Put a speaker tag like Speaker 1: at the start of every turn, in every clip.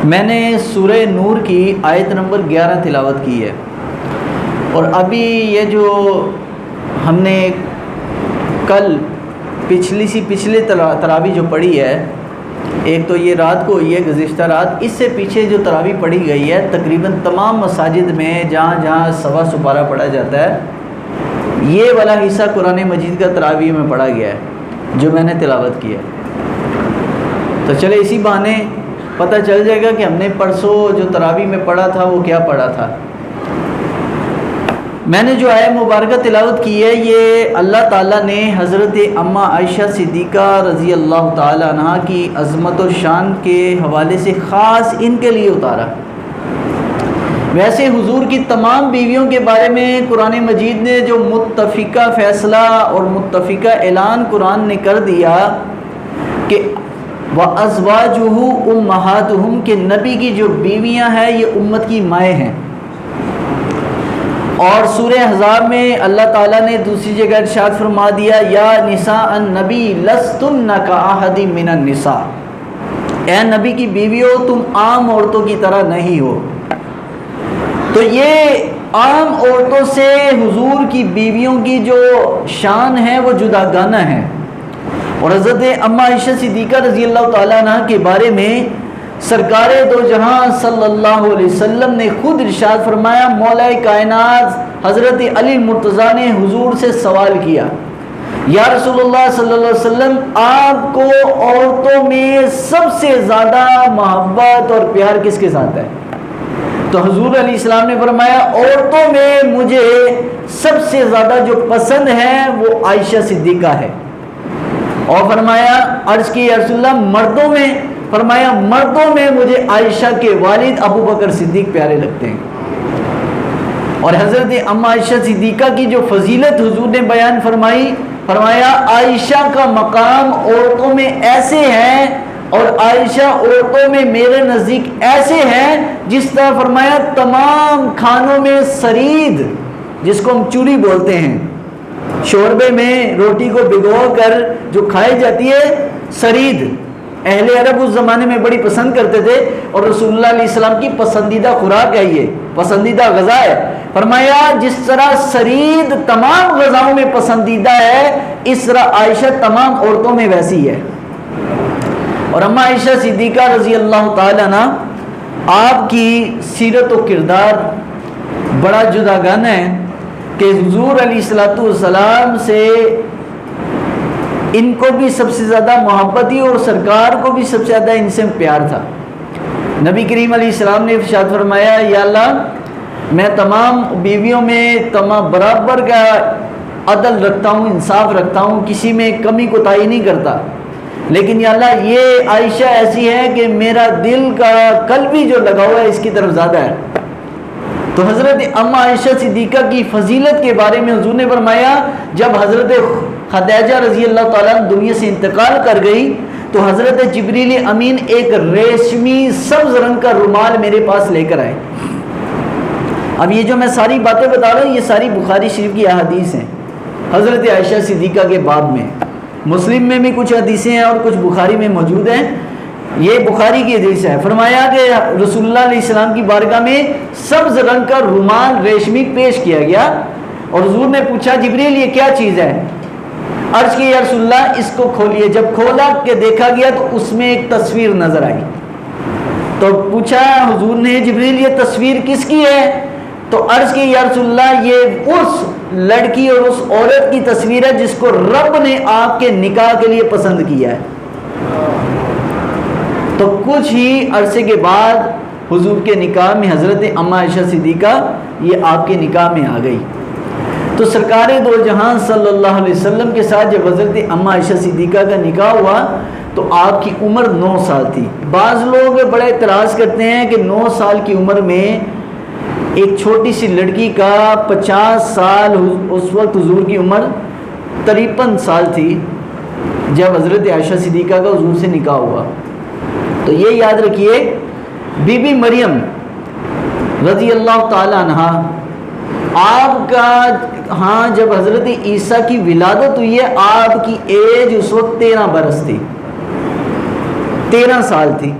Speaker 1: میں نے سورہ نور کی آیت نمبر 11 تلاوت کی ہے، اور ابھی یہ جو ہم نے کل پچھلے تراویح جو پڑھی ہے، ایک تو یہ رات کو ہوئی ہے گزشتہ رات، اس سے پیچھے جو تراویح پڑھی گئی ہے تقریباً تمام مساجد میں جہاں جہاں سوا سپارہ پڑھا جاتا ہے، یہ والا حصہ قرآن مجید کا تراویح میں پڑھا گیا ہے جو میں نے تلاوت کی ہے۔ تو چلے اسی بہانے پتہ چل جائے گا کہ ہم نے پرسوں جو تراویح میں پڑھا تھا وہ کیا پڑھا تھا۔ میں نے جو آیت مبارکہ تلاوت کی ہے یہ اللہ تعالیٰ نے حضرت اماں عائشہ صدیقہ رضی اللہ تعالیٰ عنہ کی عظمت و شان کے حوالے سے خاص ان کے لیے اتارا۔ ویسے حضور کی تمام بیویوں کے بارے میں قرآن مجید نے جو متفقہ فیصلہ اور متفقہ اعلان قرآن نے کر دیا کہ وَأَزْوَاجُهُ أُمَّهَاتُهُمْ کہ نبی کی جو بیویاں ہیں یہ امت کی مائیں ہیں۔ اور سورہ احزاب میں اللہ تعالیٰ نے دوسری جگہ ارشاد فرما دیا یا نساء النبی لستن کأحد من النساء، اے نبی کی بیویوں تم عام عورتوں کی طرح نہیں ہو۔ تو یہ عام عورتوں سے حضور کی بیویوں کی جو شان ہے وہ جداگانہ ہے۔ اور حضرت اماں عائشہ صدیقہ رضی اللہ تعالیٰ عنہ کے بارے میں سرکار دو جہاں صلی اللہ علیہ وسلم نے خود ارشاد فرمایا، مولا کائنات حضرت علی مرتضیٰ نے حضور سے سوال کیا، یا رسول اللہ صلی اللہ علیہ وسلم آپ کو عورتوں میں سب سے زیادہ محبت اور پیار کس کے ساتھ ہے؟ تو حضور علیہ السلام نے فرمایا عورتوں میں مجھے سب سے زیادہ جو پسند ہے وہ عائشہ صدیقہ ہے۔ اور فرمایا عرض کی یا رسول اللہ مردوں میں؟ فرمایا مردوں میں مجھے عائشہ کے والد ابو بکر صدیق پیارے لگتے ہیں۔ اور حضرت اماں عائشہ صدیقہ کی جو فضیلت حضور نے بیان فرمائی، فرمایا عائشہ کا مقام عورتوں میں ایسے ہے اور عائشہ عورتوں میں میرے نزدیک ایسے ہیں جس طرح فرمایا تمام کھانوں میں سرید، جس کو ہم چوری بولتے ہیں، شوربے میں روٹی کو بھگو کر جو کھائی جاتی ہے سرید، اہل عرب اس زمانے میں بڑی پسند کرتے تھے، اور رسول اللہ علیہ السلام کی پسندیدہ خوراک ہے، یہ پسندیدہ غذا ہے۔ فرمایا جس طرح سرید تمام غذاؤں میں پسندیدہ ہے اس طرح عائشہ تمام عورتوں میں ویسی ہے۔ اور اماں عائشہ صدیقہ رضی اللہ تعالیٰ عنہ آپ کی سیرت و کردار بڑا جداگانہ ہے کہ حضور علیہ السلام سے ان کو بھی سب سے زیادہ محبت تھی اور سرکار کو بھی سب سے زیادہ ان سے پیار تھا۔ نبی کریم علیہ السلام نے ارشاد فرمایا یا اللہ میں تمام بیویوں میں تمام برابر کا عدل رکھتا ہوں، انصاف رکھتا ہوں، کسی میں کمی کوتاہی نہیں کرتا، لیکن یا اللہ یہ عائشہ ایسی ہے کہ میرا دل کا قلب بھی جو لگا ہوا ہے اس کی طرف زیادہ ہے۔ تو حضرت اماں عائشہ صدیقہ کی فضیلت کے بارے میں حضور نے فرمایا جب حضرت خدیجہ رضی اللہ تعالیٰ دنیا سے انتقال کر گئی تو حضرت جبریل امین ایک ریشمی سبز رنگ کا رومال میرے پاس لے کر آئے۔ اب یہ جو میں ساری باتیں بتا رہا ہوں یہ ساری بخاری شریف کی احادیث ہیں حضرت عائشہ صدیقہ کے باب میں، مسلم میں بھی کچھ حدیثیں ہیں اور کچھ بخاری میں موجود ہیں، یہ بخاری کی حدیث ہے۔ فرمایا کہ رسول اللہ علیہ السلام کی بارگاہ میں سبز رنگ کا رومال ریشمی پیش کیا گیا اور حضور نے پوچھا جبریل یہ کیا چیز ہے؟ عرض کی یا رسول اللہ اس کو کھولیے۔ جب کھولا کہ دیکھا گیا تو اس میں ایک تصویر نظر آئی، تو پوچھا حضور نے جبریل یہ تصویر کس کی ہے؟ تو عرض کی یا رسول اللہ یہ اس لڑکی اور اس عورت کی تصویر ہے جس کو رب نے آپ کے نکاح کے لیے پسند کیا ہے۔ تو کچھ ہی عرصے کے بعد حضور کے نکاح میں حضرت اماں عائشہ صدیقہ یہ آپ کے نکاح میں آ گئی۔ تو سرکار دو جہاں صلی اللہ علیہ وسلم کے ساتھ جب حضرت اماں عائشہ صدیقہ کا نکاح ہوا تو آپ کی عمر 9 سال تھی۔ بعض لوگ بڑا اعتراض کرتے ہیں کہ 9 سال کی عمر میں ایک چھوٹی سی لڑکی کا 50 سال، اس وقت حضور کی عمر 53 سال تھی جب حضرت عائشہ صدیقہ کا حضور سے نکاح ہوا۔ تو یہ یاد رکھیے بی بی مریم رضی اللہ تعالیٰ عنہ آپ کا ہاں جب حضرت عیسیٰ کی ولادت ہوئی ہے آپ کی ایج اس وقت 13 برس تھی، 13 سال تھی۔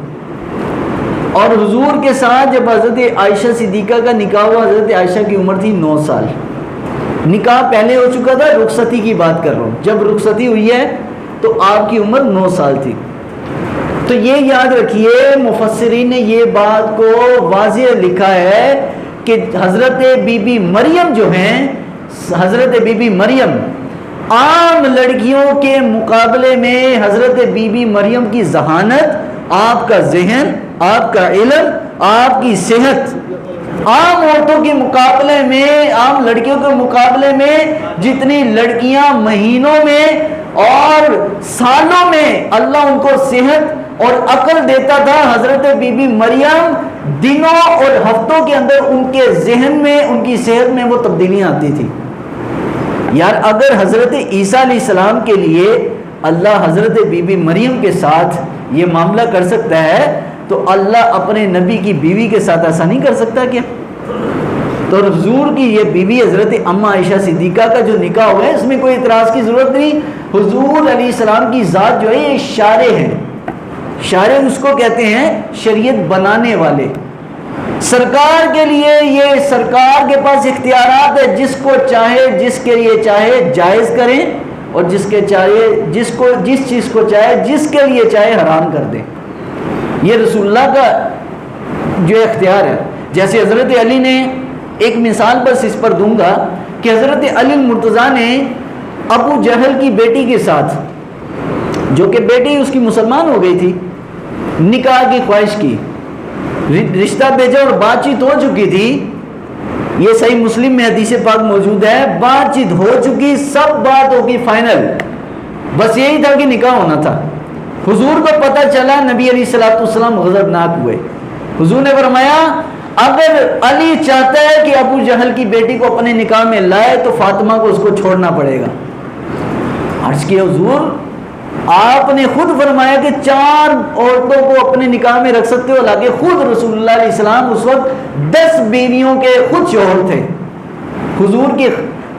Speaker 1: اور حضور کے ساتھ جب حضرت عائشہ صدیقہ کا نکاح ہوا، حضرت عائشہ کی عمر تھی 9 سال، نکاح پہلے ہو چکا تھا، رخصتی کی بات کر رہا ہوں، جب رخصتی ہوئی ہے تو آپ کی عمر 9 سال تھی۔ تو یہ یاد رکھیے مفسرین نے یہ بات کو واضح لکھا ہے کہ حضرت بی بی مریم جو ہیں، حضرت بی بی مریم عام لڑکیوں کے مقابلے میں حضرت بی بی مریم کی ذہانت، آپ کا ذہن، آپ کا علم، آپ کی صحت عام عورتوں کے مقابلے میں، عام لڑکیوں کے مقابلے میں جتنی لڑکیاں مہینوں میں اور سالوں میں اللہ ان کو صحت اور عقل دیتا تھا، حضرت بی بی مریم دنوں اور ہفتوں کے اندر ان کے ذہن میں، ان کی صحت میں وہ تبدیلیاں آتی تھی۔ یار اگر حضرت عیسیٰ علیہ السلام کے لیے اللہ حضرت بی بی مریم کے ساتھ یہ معاملہ کر سکتا ہے تو اللہ اپنے نبی کی بیوی کے ساتھ ایسا نہیں کر سکتا کیا؟ تو حضور کی یہ بیوی حضرت اماں عائشہ صدیقہ کا جو نکاح ہوا ہے اس میں کوئی اعتراض کی ضرورت نہیں۔ حضور علیہ السلام کی ذات جو ہے یہ شارع ہے، شارع اس کو کہتے ہیں شریعت بنانے والے۔ سرکار کے لیے یہ سرکار کے پاس اختیارات ہے، جس کو چاہے، جس کے لیے چاہے جائز کریں اور جس کے چاہے، جس چیز کو چاہے، جس کے لیے چاہے حرام کر دیں۔ یہ رسول اللہ کا جو اختیار ہے۔ جیسے حضرت علی نے، ایک مثال بس اس پر دوں گا کہ حضرت علی المرتضیٰ نے ابو جہل کی بیٹی کے ساتھ، جو کہ بیٹی اس کی مسلمان ہو گئی تھی، نکاح کی خواہش کی، رشتہ بھیجا اور بات چیت ہو چکی تھی، یہ صحیح مسلم میں حدیث پاک موجود ہے، بات چیت ہو چکی، سب بات ہوگی فائنل، بس یہی تھا کہ نکاح ہونا تھا۔ حضور کو پتہ چلا، نبی علیہ الصلوۃ والسلام غضبناک ہوئے۔ حضور نے فرمایا اگر علی چاہتا ہے کہ ابو جہل کی بیٹی کو اپنے نکاح میں لائے تو فاطمہ کو اس کو چھوڑنا پڑے گا۔ عرض کیا حضور آپ نے خود فرمایا کہ 4 عورتوں کو اپنے نکاح میں رکھ سکتے ہو، حالانکہ خود رسول اللہ علیہ السلام اس وقت 10 بیویوں کے خود شوہر تھے۔ حضور کے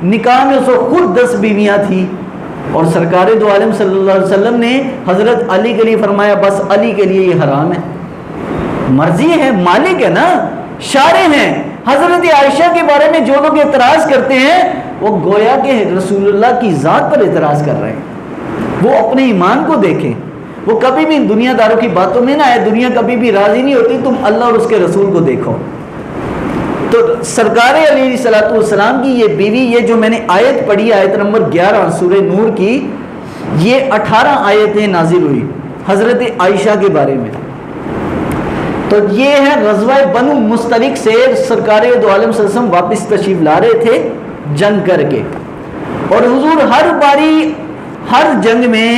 Speaker 1: نکاح میں اس وقت خود 10 بیویاں تھیں، اور سرکار دو عالم صلی اللہ علیہ وسلم نے حضرت علی کے لیے فرمایا بس علی کے لیے یہ حرام ہے۔ مرضی ہے، مالک ہے نا، شارع ہیں۔ حضرت عائشہ کے بارے میں جو لوگ اعتراض کرتے ہیں وہ گویا کہ رسول اللہ کی ذات پر اعتراض کر رہے ہیں۔ وہ اپنے ایمان کو دیکھیں، وہ کبھی بھی دنیا داروں کی باتوں میں نہ آئے، دنیا کبھی بھی راضی نہیں ہوتی، تم اللہ اور اس کے رسول کو دیکھو۔ تو سرکار علیہ الصلوۃ والسلام کی یہ بیوی، یہ جو میں نے آیت پڑھی، آیت نمبر 11 سورہ نور کی، یہ 18 آیتیں نازل ہوئی حضرت عائشہ کے بارے میں۔ تو یہ ہے غزوہ بنو مستلق سے سرکار دو عالم صلی اللہ علیہ وسلم واپس تشریف لا رہے تھے جنگ کر کے، اور حضور ہر باری، ہر جنگ میں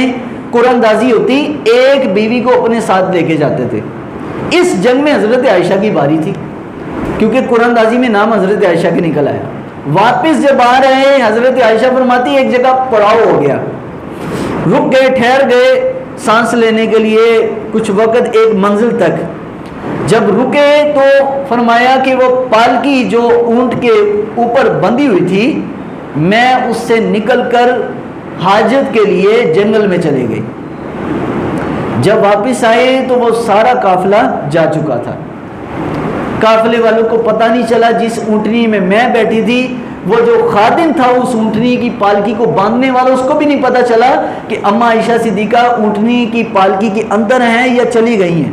Speaker 1: قرآن اندازی ہوتی، ایک بیوی کو اپنے ساتھ لے کے جاتے تھے۔ اس جنگ میں حضرت عائشہ کی باری تھی، کیونکہ قرآن اندازی میں نام حضرت عائشہ کے نکل آیا۔ واپس جب آ رہے ہیں، حضرت عائشہ فرماتی ایک جگہ پڑاؤ ہو گیا، رک گئے، ٹھہر گئے سانس لینے کے لیے کچھ وقت ایک منزل تک۔ جب رکے تو فرمایا کہ وہ پالکی جو اونٹ کے اوپر بندھی ہوئی تھی، میں اس سے نکل کر حاجت کے لیے جنگل میں چلے گئی۔ جب واپس آئے تو وہ سارا قافلہ جا چکا تھا، قافلے والوں کو پتہ نہیں چلا، جس اونٹنی میں میں بیٹھی تھی وہ جو خادم تھا اس اونٹنی کی پالکی کو باندھنے والا، اس کو بھی نہیں پتہ چلا کہ اماں عائشہ صدیقہ اونٹنی کی پالکی کے اندر ہیں یا چلی گئی ہیں۔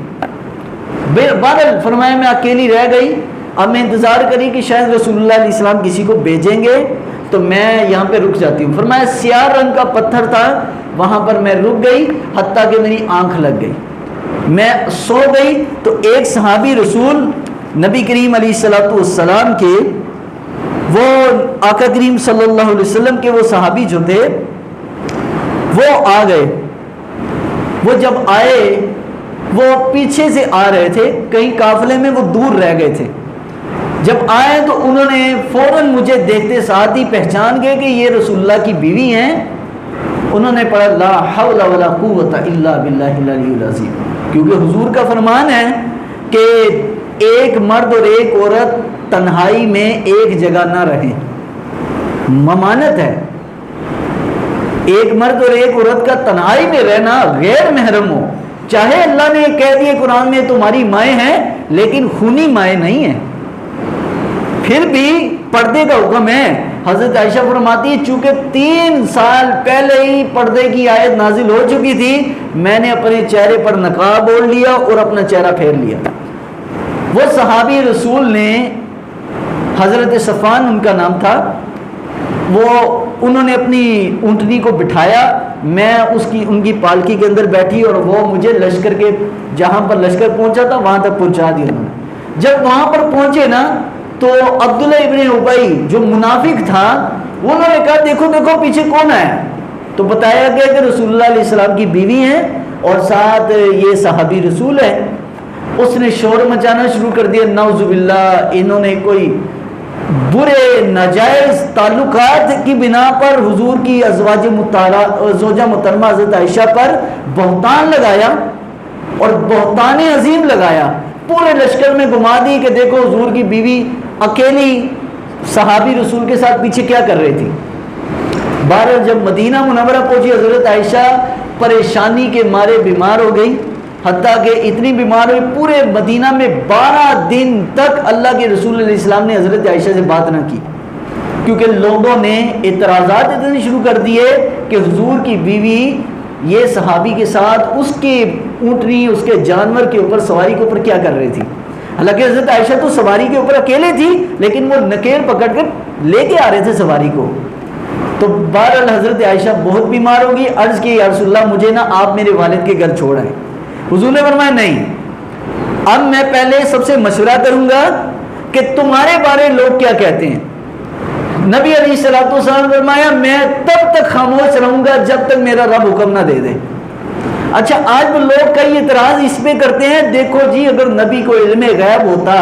Speaker 1: بہرحال فرمایا میں اکیلی رہ گئی، اب میں انتظار کری کہ شاید رسول اللہ علیہ السلام کسی کو بھیجیں گے تو میں یہاں پہ رک جاتی ہوں۔ فرمایا سیاہ رنگ کا پتھر تھا، وہاں پر میں رک گئی حتیٰ کہ میری آنکھ لگ گئی، میں سو گئی۔ تو ایک صحابی رسول نبی کریم علیہ الصلوۃ والسلام کے، وہ آقا کریم صلی اللہ علیہ وسلم کے وہ صحابی جو تھے وہ آ گئے۔ وہ جب آئے وہ پیچھے سے آ رہے تھے، کہیں قافلے میں وہ دور رہ گئے تھے۔ جب آئے تو انہوں نے فوراً مجھے دیکھتے ساتھ ہی پہچان گئے کہ یہ رسول اللہ کی بیوی ہیں۔ انہوں نے پڑھا لا حول ولا قوت الا باللہ العلی العظیم، کیونکہ حضور کا فرمان ہے کہ ایک مرد اور ایک عورت تنہائی میں ایک جگہ نہ رہیں، ممانت ہے۔ ایک مرد اور ایک عورت کا تنہائی میں رہنا غیر محرم ہو، چاہے اللہ نے کہہ دیے قرآن میں تمہاری مائیں ہیں، لیکن خونی مائیں نہیں ہیں، پھر بھی پردے کا حکم ہے۔ حضرت عائشہ فرماتی ہے چونکہ 3 سال پہلے ہی پردے کی آیت نازل ہو چکی تھی، میں نے اپنے چہرے پر نقاب اوڑھ لیا اور اپنا چہرہ پھیر لیا۔ وہ صحابی رسول نے، حضرت صفوان ان کا نام تھا، انہوں نے اپنی اونٹنی کو بٹھایا، میں ان کی پالکی کے اندر بیٹھی، اور وہ مجھے لشکر کے جہاں پر لشکر پہنچا تھا وہاں تک پہنچا دیا انہوں نے۔ جب وہاں پر پہنچے نا تو عبداللہ ابن ابی جو منافق تھا، انہوں نے کہا دیکھو دیکھو پیچھے کون آیا، تو بتایا گیا کہ رسول اللہ علیہ السلام کی بیوی ہیں اور ساتھ یہ صحابی رسول ہے۔ اس نے شور مچانا شروع کر دیا، نعوذ باللہ، انہوں نے کوئی برے ناجائز تعلقات کی بنا پر حضور کی زوجہ محترمہ حضرت عائشہ پر بہتان لگایا اور بہتان عظیم لگایا، پورے لشکر میں گھما دی کہ دیکھو حضور کی بیوی اکیلی صحابی رسول کے ساتھ پیچھے کیا کر رہی تھی۔ بہرحال جب مدینہ منورہ پہنچی، حضرت عائشہ پریشانی کے مارے بیمار ہو گئی، حتیٰ کہ اتنی بیمار ہوئی پورے مدینہ میں 12 دن تک اللہ کے رسول علیہ السلام نے حضرت عائشہ سے بات نہ کی، کیونکہ لوگوں نے اعتراضات اتنے شروع کر دیے کہ حضور کی بیوی یہ صحابی کے ساتھ اس کے اونٹنی، اس کے جانور کے اوپر، سواری کے اوپر کیا کر رہی تھی۔ حالانکہ حضرت عائشہ تو سواری کے اوپر اکیلے تھی، لیکن وہ نکیر پکڑ کر لے کے آ رہے تھے سواری کو۔ تو بہرحال حضرت عائشہ بہت بیمار ہوگی، عرض کی یا رسول اللہ مجھے نا آپ میرے والد کے گھر چھوڑ آئیں۔ حضور نے فرمایا نہیں، اب میں پہلے سب سے مشورہ کروں گا کہ تمہارے بارے لوگ کیا کہتے ہیں۔ نبی علیہ الصلوۃ والسلام فرمایا میں تب تک خاموش رہوں گا جب تک میرا رب حکم نہ دے دے۔ اچھا آج وہ لوگ کئی اعتراض اس پہ کرتے ہیں، دیکھو جی اگر نبی کو علم غیب ہوتا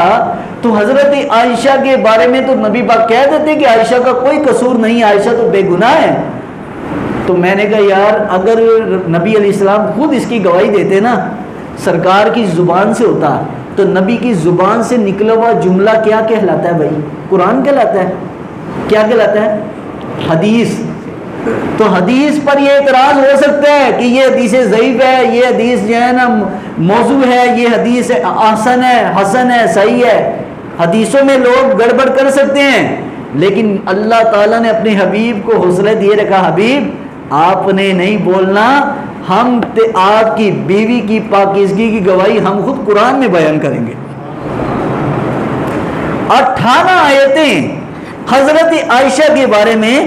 Speaker 1: تو حضرت عائشہ کے بارے میں تو نبی پاک کہہ دیتے کہ عائشہ کا کوئی قصور نہیں، عائشہ تو بے گناہ ہے۔ تو میں نے کہا یار اگر نبی علیہ السلام خود اس کی گواہی دیتے نا، سرکار کی زبان سے ہوتا، تو نبی کی زبان سے نکلا ہوا جملہ کیا کہلاتا ہے بھائی؟ قرآن کہلاتا ہے۔ کیا کہلاتا ہے؟ حدیث۔ تو حدیث پر یہ اعتراض ہو سکتا ہے کہ یہ حدیث ضعیف ہے، یہ حدیث جو ہے نا موضوع ہے، یہ حدیث حسن ہے، صحیح ہے۔ حدیثوں میں لوگ گڑبڑ کر سکتے ہیں، لیکن اللہ تعالیٰ نے اپنے حبیب کو حوصلہ دیے رکھا، حبیب آپ نے نہیں بولنا، ہم آپ کی بیوی کی پاکیزگی کی گواہی ہم خود قرآن میں بیان کریں گے۔ 58 آیتیں حضرت عائشہ کے بارے میں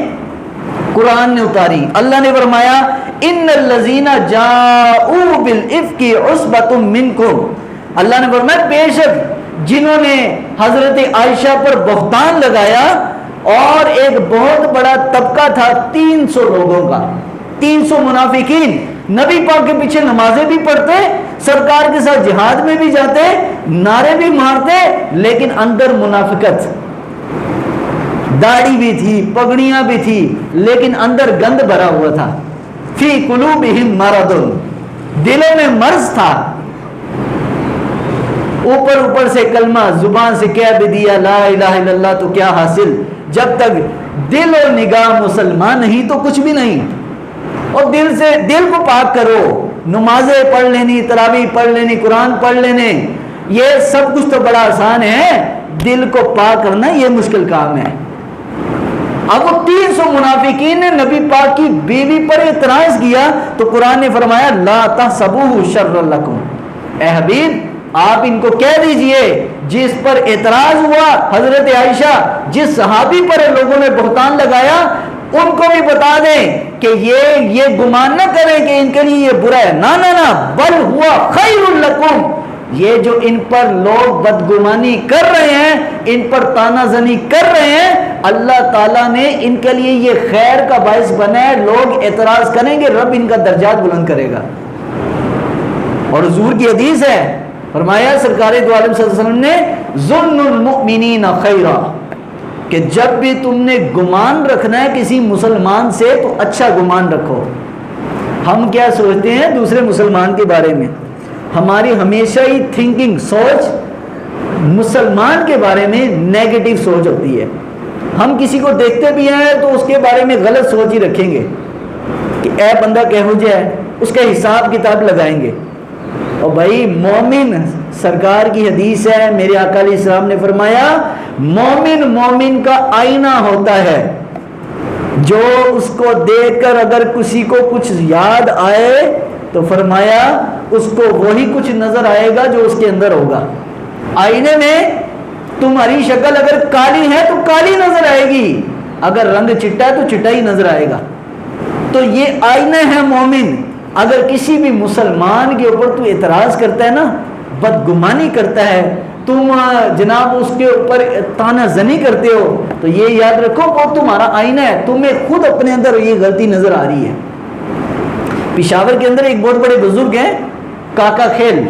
Speaker 1: قرآن نے اتاری۔ اللہ نے فرمایا ان الذین جاءوا بالافک عصبۃ منکم، اللہ نے فرمایا بے شک جنہوں نے حضرت عائشہ پر بہتان لگایا، اور ایک بہت بڑا طبقہ تھا 300 لوگوں کا، 300 منافقین، نبی پاک کے پیچھے نمازیں بھی پڑھتے، سرکار کے ساتھ جہاد میں بھی جاتے، نعرے بھی مارتے، لیکن اندر منافقت، داڑھی بھی تھی، پگڑیاں بھی تھی، لیکن اندر گند بھرا ہوا تھا۔ فی قلوبہم مرض، دلوں میں مرض تھا۔ اوپر سے کلمہ زبان سے کہہ بھی دیا لا الہ الا اللہ تو کیا حاصل، جب تک دل و نگاہ مسلمان نہیں تو کچھ بھی نہیں۔ اور دل کو پاک کرو، نمازیں پڑھ لینی، تراویح پڑھ لینی، قرآن پڑھ لینے، یہ سب کچھ تو بڑا آسان ہے، دل کو پاک کرنا یہ مشکل کام ہے۔ اب وہ 300 منافقین نے نبی پاک کی بیوی پر اعتراض کیا تو قرآن نے فرمایا لا تحسبوہ شرا لکم، اے حبیب آپ ان کو کہہ دیجئے جس پر اعتراض ہوا، حضرت عائشہ جس صحابی پر لوگوں نے بہتان لگایا، ان کو بھی بتا دیں کہ یہ گمان نہ کریں کہ ان کے لیے یہ برا ہے، نہ بل ہوا خیر لکم، یہ جو ان پر لوگ بدگمانی کر رہے ہیں، ان پر تانا زنی کر رہے ہیں، اللہ تعالیٰ نے ان کے لیے یہ خیر کا باعث بنا ہے۔ لوگ اعتراض کریں گے، رب ان کا درجات بلند کرے گا۔ اور حضور کی حدیث ہے، فرمایا سرکار دو عالم صلی اللہ علیہ وسلم نے ظن المؤمنین خیرا، کہ جب بھی تم نے گمان رکھنا ہے کسی مسلمان سے تو اچھا گمان رکھو۔ ہم کیا سوچتے ہیں دوسرے مسلمان کے بارے میں؟ ہماری ہمیشہ ہی تھنکنگ، سوچ مسلمان کے بارے میں نیگیٹو سوچ ہوتی ہے۔ ہم کسی کو دیکھتے بھی ہیں تو اس کے بارے میں غلط سوچ ہی رکھیں گے کہ اے بندہ کہو جائے، اس کا حساب کتاب لگائیں گے۔ اور بھائی مومن، سرکار کی حدیث ہے، میرے آقا علیہ السلام نے فرمایا مومن مومن کا آئینہ ہوتا ہے، جو اس کو دیکھ کر اگر کسی کو کچھ یاد آئے تو فرمایا اس کو وہی کچھ نظر آئے گا جو اس کے اندر ہوگا۔ آئینے میں تمہاری شکل اگر کالی ہے تو کالی نظر آئے گی، اگر رنگ چٹا ہے تو چٹا ہی نظر آئے گا۔ تو یہ آئینہ ہے مومن۔ اگر کسی بھی مسلمان کے اوپر تو اعتراض کرتا ہے نا، بدگمانی کرتا ہے، تم جناب اس کے اوپر تانا زنی کرتے ہو، تو یہ یاد رکھو وہ تمہارا آئینہ ہے، تمہیں خود اپنے اندر یہ غلطی نظر آ رہی ہے۔ پشاور کے اندر ایک بہت بڑے بزرگ ہیں، کاکا خیل،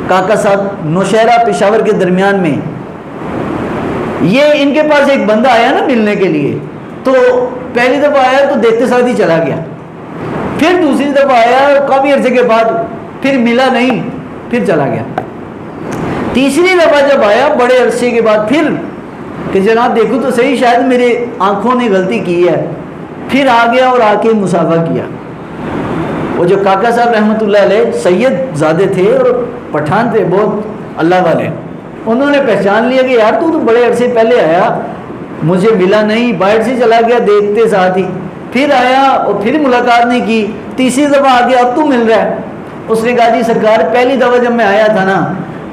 Speaker 1: کاکا صاحب، نوشہرہ پشاور کے درمیان میں۔ یہ ان کے پاس ایک بندہ آیا نا ملنے کے لیے، تو پہلی دفعہ آیا تو دیکھتے ساتھ ہی چلا گیا، پھر دوسری دفعہ آیا کافی عرصے کے بعد، پھر ملا نہیں، پھر چلا گیا۔ تیسری دفعہ جب آیا بڑے عرصے کے بعد پھر کہ جناب دیکھو تو صحیح، شاید میرے آنکھوں نے غلطی کی ہے، پھر آ گیا اور آ کے مصافحہ کیا۔ وہ جو کاکا صاحب رحمۃ اللہ علیہ سید زادے تھے اور پٹھان تھے بہت اللہ والے، انہوں نے پہچان لیا کہ یار تو بڑے عرصے پہلے آیا، مجھے ملا نہیں، باہر سے چلا گیا دیکھتے ساتھ ہی، پھر آیا اور پھر ملاقات نہیں کی، تیسری دفعہ آ گیا اب تو مل رہا ہے۔ اس نے کہا جی سرکار پہلی دفعہ جب میں آیا تھا نا،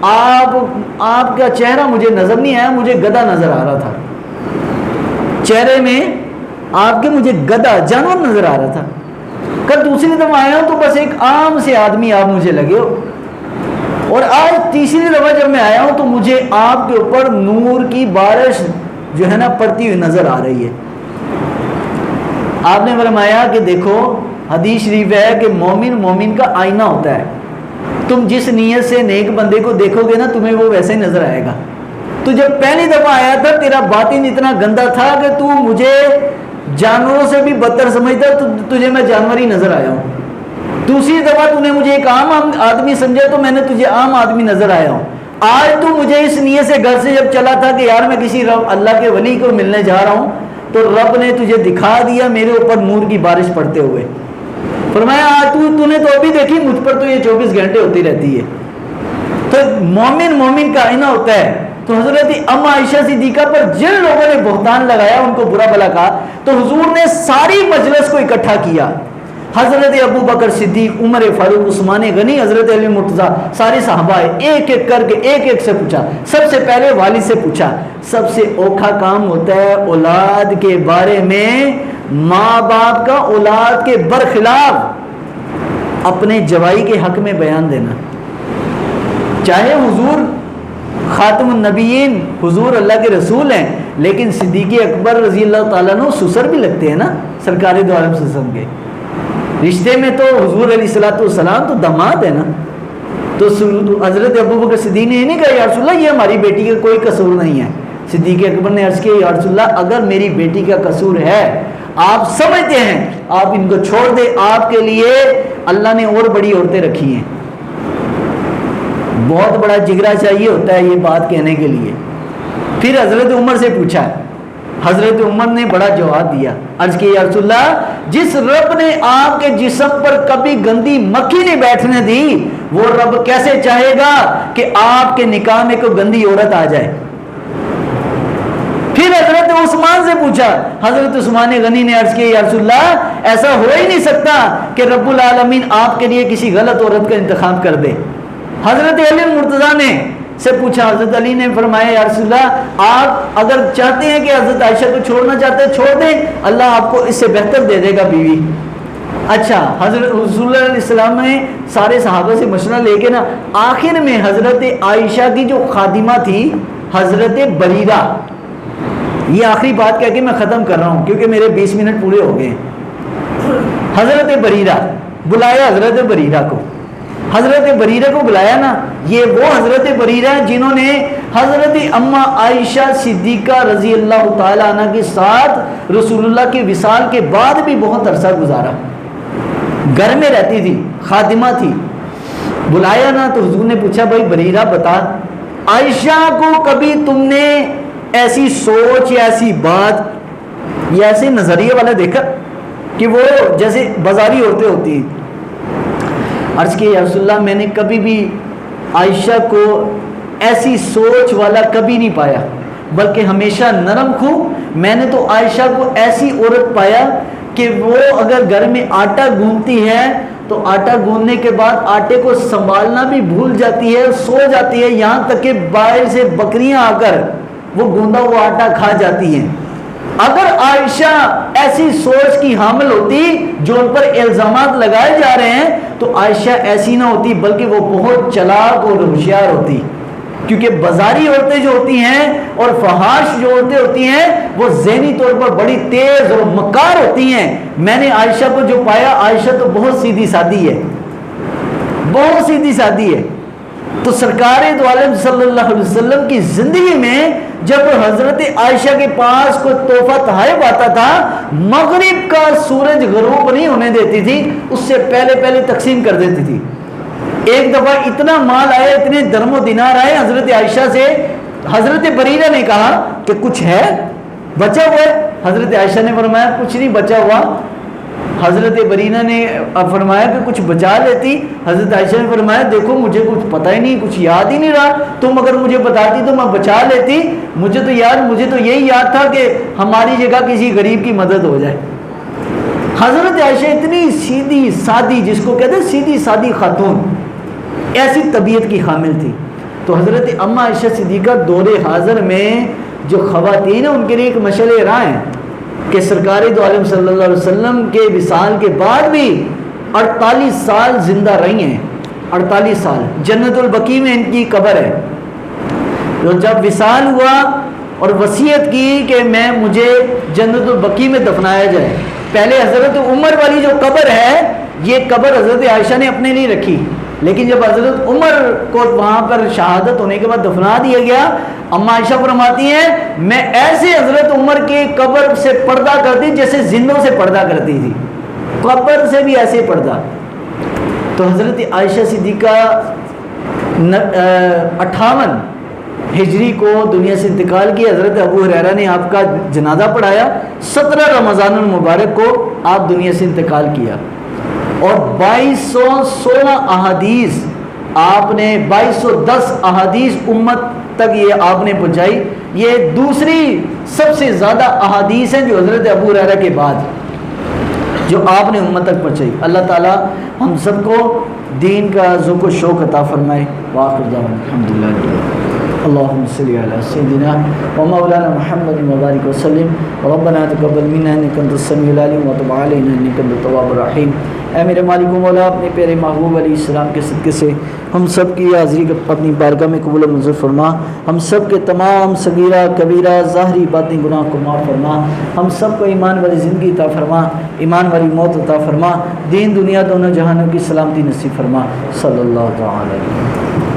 Speaker 1: آپ کا چہرہ مجھے نظر نہیں آیا، مجھے گدھا نظر آ رہا تھا، چہرے میں آپ کے مجھے گدھا جانور نظر آ رہا تھا۔ کل دوسری دفعہ آیا ہوں تو بس ایک عام سے آدمی آپ مجھے لگے ہو، اور آج تیسری دفعہ جب میں آیا ہوں تو مجھے آپ کے اوپر نور کی بارش جو ہے نا پڑتی ہوئی نظر آ رہی ہے۔ آپ نے فرمایا کہ دیکھو حدیث شریف ہے کہ مومن مومن کا آئینہ ہوتا ہے، تم جس نیت سے نیک بندے کو دیکھو گے نا تمہیں وہ ویسے ہی نظر آئے گا۔ تو جب پہلی دفعہ آیا تھا تیرا باطن اتنا گندا تھا کہ تو مجھے جانوروں سے بھی بدتر سمجھتا، تو تجھے میں جانور ہی نظر آیا ہوں۔ دوسری دفعہ تو نے مجھے ایک عام آدمی سمجھا تو میں نے تجھے عام آدمی نظر آیا ہوں۔ آج تو مجھے اس نیت سے گھر سے جب چلا تھا کہ یار میں کسی رب اللہ کے ولی کو ملنے جا رہا ہوں، تو رب نے تجھے دکھا دیا میرے اوپر نور کی بارش پڑتے ہوئے۔ فرمایا آج تو نے تو ابھی دیکھی، مجھ پر تو یہ 24 گھنٹے ہوتی رہتی ہے۔ تو مومن مومن کا آئینہ ہوتا ہے۔ تو حضرت اما عائشہ صدیقہ پر جن لوگوں نے بہتان لگایا، ان کو برا بھلا کہا، تو حضور نے ساری مجلس کو اکٹھا کیا، حضرت ابو بکر صدیق، عمر فاروق، عثمان غنی، حضرت علی مرتضیٰ، سارے صحابہ ایک ایک کر کے ایک ایک سے پوچھا۔ سب سے پہلے والد سے پوچھا۔ سب سے اوکھا کام ہوتا ہے اولاد کے بارے میں ماں باپ کا اولاد کے برخلاف اپنے جوائی کے حق میں بیان دینا۔ چاہے حضور خاتم النبیین، حضور اللہ کے رسول ہیں، لیکن صدیق اکبر رضی اللہ تعالیٰ عنہ سسر بھی لگتے ہیں نا سرکار دو عالم صلی اللہ علیہ وسلم کے رشتے میں۔ تو حضور علیہ الصلوۃ والسلام تو داماد ہے نا۔ تو حضرت ابو بکر صدیق نے یہ نہیں کہا یا رسول اللہ یہ ہماری بیٹی کا کوئی قصور نہیں ہے۔ صدیق اکبر نے عرض کیا یا رسول اللہ اگر میری بیٹی کا قصور ہے، آپ سمجھتے ہیں، آپ ان کو چھوڑ دیں، آپ کے لیے اللہ نے اور بڑی عورتیں رکھی ہیں۔ بہت بڑا جگرا چاہیے ہوتا ہے یہ بات کہنے کے لیے۔ پھر حضرت عمر سے پوچھا، حضرت عمر نے بڑا جواب دیا، عرض کیا یا رسول اللہ جس رب نے آپ کے جسم پر کبھی گندی مکھی نہیں بیٹھنے دی، وہ رب کیسے چاہے گا کہ آپ کے نکاح میں کوئی گندی عورت آ جائے۔ پھر حضرت عثمان سے پوچھا، حضرت عثمان غنی نے عرض کیا یا رسول اللہ ایسا ہو ہی نہیں سکتا کہ رب العالمین آپ کے لیے کسی غلط عورت کا انتخاب کر دے۔ حضرت علی مرتضیٰ نے سے پوچھا، حضرت علی نے فرمایا یا رسول اللہ آپ اگر چاہتے ہیں کہ حضرت عائشہ کو چھوڑنا چاہتے ہیں چھوڑ دیں، اللہ آپ کو اس سے بہتر دے دے گا بیوی۔ اچھا، حضرت رسول اللہ علیہ السلام نے سارے صحابہ سے مشورہ لے کے نا آخر میں حضرت عائشہ کی جو خادمہ تھی حضرت بریرہ، یہ آخری بات کہہ کے میں ختم کر رہا ہوں کیونکہ میرے 20 منٹ پورے ہو گئے۔ حضرت بریرہ بلایا، حضرت بریرہ کو، حضرت بریرہ کو بلایا نا، یہ وہ حضرت بریرہ جنہوں نے حضرت اما عائشہ صدیقہ رضی اللہ تعالی عنہ کے ساتھ رسول اللہ کے وصال کے بعد بھی بہت عرصہ گزارا، گھر میں رہتی تھی، خادمہ تھی۔ بلایا نا تو حضور نے پوچھا بھائی بریرہ بتا، عائشہ کو کبھی تم نے ایسی سوچ یا ایسی بات یا ایسے نظریے والا دیکھا کہ وہ جیسے بازاری عورتیں ہوتی ہیں؟ عرض کہ یا رسول اللہ میں نے کبھی بھی عائشہ کو ایسی سوچ والا کبھی نہیں پایا، بلکہ ہمیشہ نرم خو۔ میں نے تو عائشہ کو ایسی عورت پایا کہ وہ اگر گھر میں آٹا گوندتی ہے تو آٹا گوندنے کے بعد آٹے کو سنبھالنا بھی بھول جاتی ہے، سو جاتی ہے، یہاں تک کہ باہر سے بکریاں آ کر وہ گوندا ہوا آٹا کھا جاتی ہیں۔ اگر عائشہ ایسی سوچ کی حامل ہوتی جو ان پر الزامات لگائے جا رہے ہیں تو عائشہ ایسی نہ ہوتی، بلکہ وہ بہت چلاک اور ہوشیار ہوتی، کیونکہ بازاری عورتیں جو ہوتی ہیں اور فحاش جو عورتیں ہوتی ہیں وہ ذہنی طور پر بڑی تیز اور مکار ہوتی ہیں۔ میں نے عائشہ کو جو پایا، عائشہ تو بہت سیدھی سادی ہے، بہت سیدھی سادی ہے۔ تو سرکار دو عالم صلی اللہ علیہ وسلم کی زندگی میں جب حضرت عائشہ کے پاس کوئی تحفہ تحائف آتا تھا، مغرب کا سورج غروب نہیں ہونے دیتی تھی، اس سے پہلے پہلے تقسیم کر دیتی تھی۔ ایک دفعہ اتنا مال آیا، اتنے درم و دینار آئے حضرت عائشہ سے، حضرت بریرہ نے کہا کہ کچھ ہے بچا ہوا ہے؟ حضرت عائشہ نے فرمایا کچھ نہیں بچا ہوا۔ حضرت بریرہ نے فرمایا کہ کچھ بچا لیتی۔ حضرت عائشہ نے فرمایا دیکھو مجھے کچھ پتہ ہی نہیں، کچھ یاد ہی نہیں رہا، تم اگر مجھے بتاتی تو میں بچا لیتی، مجھے تو یہی یاد تھا کہ ہماری جگہ کسی غریب کی مدد ہو جائے۔ حضرت عائشہ اتنی سیدھی سادی، جس کو کہتے ہیں سیدھی سادی خاتون، ایسی طبیعت کی حامل تھی۔ تو حضرت اما عائشہ صدیقہ دور حاضر میں جو خواتین ہیں ان کے لیے ایک مشعل راہ ہیں کہ سرکار دو عالم صلی اللہ علیہ وسلم کے وصال کے بعد بھی 48 سال زندہ رہی ہیں، 48 سال۔ جنت البقیع میں ان کی قبر ہے۔ تو جب وصال ہوا اور وصیت کی کہ مجھے جنت البقیع میں دفنایا جائے، پہلے حضرت عمر والی جو قبر ہے یہ قبر حضرت عائشہ نے اپنے لیے رکھی، لیکن جب حضرت عمر کو وہاں پر شہادت ہونے کے بعد دفنا دیا گیا، اما عائشہ فرماتی ہیں میں ایسے حضرت عمر کی قبر سے پردہ کرتی جیسے زندوں سے پردہ کرتی تھی، قبر سے بھی ایسے پردہ۔ تو حضرت عائشہ صدیقہ 58 ہجری کو دنیا سے انتقال کی۔ حضرت ابو ہریرہ نے آپ کا جنازہ پڑھایا، 17 رمضان المبارک کو آپ دنیا سے انتقال کیا، اور 2216 احادیث آپ نے 2210 احادیث امت تک یہ آپ نے پہنچائی۔ یہ دوسری سب سے زیادہ احادیث ہیں جو حضرت ابو ہریرہ کے بعد جو آپ نے امت تک پہنچائی۔ اللہ تعالی ہم سب کو دین کا ذوق و شوق عطا فرمائے۔ وآخر دعوانا الحمدللہ۔ اللهم صل على سيدنا ومولانا محمد وبارك وسلم ربنا تقبل منا انك انت السميع العليم وتب علينا انك انت التواب الرحيم۔ اے میرے مالک و مولا، اپنے پیارے محبوب علیہ السلام کے صدقے سے ہم سب کی حاضری اپنی بارگاہ میں قبول و منظور فرما، ہم سب کے تمام صغیرہ کبیرہ ظاہری باطنی گناہ کو معاف فرما، ہم سب کو ایمان والی زندگی عطا فرما، ایمان والی موت عطا فرما، دین دنیا دونوں جہانوں کی سلامتی نصیب فرما۔ صلی اللہ تعالی علیہ وسلم۔